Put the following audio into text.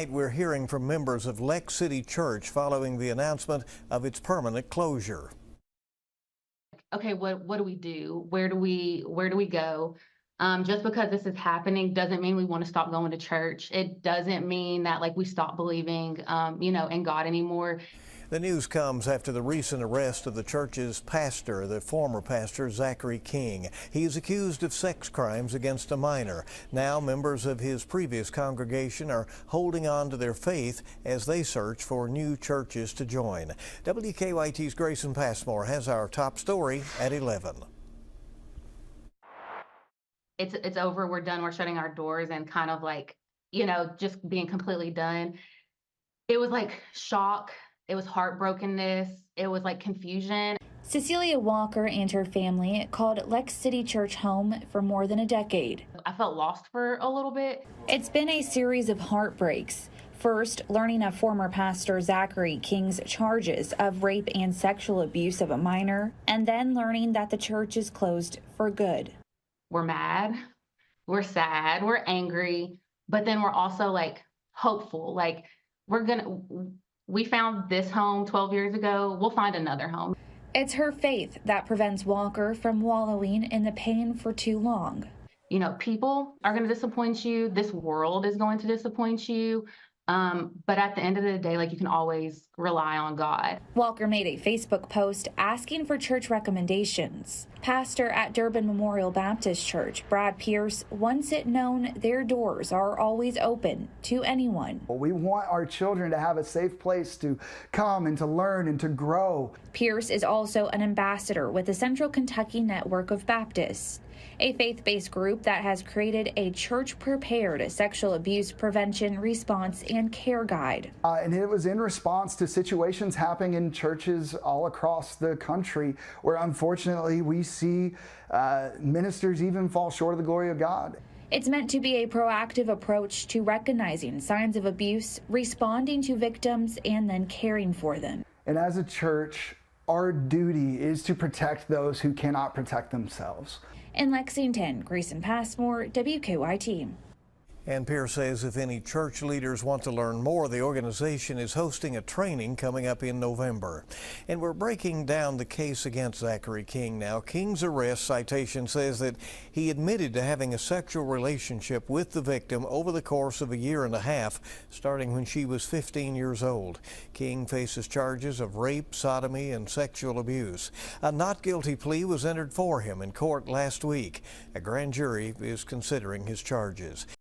We're hearing from members of LexCity Church following the announcement of its permanent closure. Okay, what do we do? Where do we go? Just because this is happening doesn't mean we want to stop going to church. It doesn't mean that we stop believing, in God anymore. The news comes after the recent arrest of the church's pastor, the former pastor Zachary King. He is accused of sex crimes against a minor. Now members of his previous congregation are holding on to their faith as they search for new churches to join. WKYT's Grayson Passmore has our top story at 11. It's over. We're done. We're shutting our doors and kind of just being completely done. It was shock. It was heartbrokenness. It was confusion. Cecilia Walker and her family called LexCity Church home for more than a decade. I felt lost for a little bit. It's been a series of heartbreaks. First, learning of former pastor Zachary King's charges of rape and sexual abuse of a minor, and then learning that the church is closed for good. We're mad, we're sad, we're angry, but then we're also hopeful. We found this home 12 years ago. We'll find another home. It's her faith that prevents Walker from wallowing in the pain for too long. People are going to disappoint you. This world is going to disappoint you. But at the end of the day, you can always rely on God. Walker made a Facebook post asking for church recommendations. Pastor at Durban Memorial Baptist Church, Brad Pierce, wants it known their doors are always open to anyone. We want our children to have a safe place to come and to learn and to grow. Pierce is also an ambassador with the Central Kentucky Network of Baptists, a faith-based group that has created a church-prepared sexual abuse prevention, response, and care guide. And it was in response to situations happening in churches all across the country where unfortunately we see ministers even fall short of the glory of God. It's meant to be a proactive approach to recognizing signs of abuse, responding to victims, and then caring for them. And as a church, our duty is to protect those who cannot protect themselves. In Lexington, Grayson Passmore, WKYT. And Pierce says if any church leaders want to learn more, the organization is hosting a training coming up in November. And we're breaking down the case against Zachary King now. King's arrest citation says that he admitted to having a sexual relationship with the victim over the course of a year and a half, starting when she was 15 years old. King faces charges of rape, sodomy, and sexual abuse. A not guilty plea was entered for him in court last week. A grand jury is considering his charges.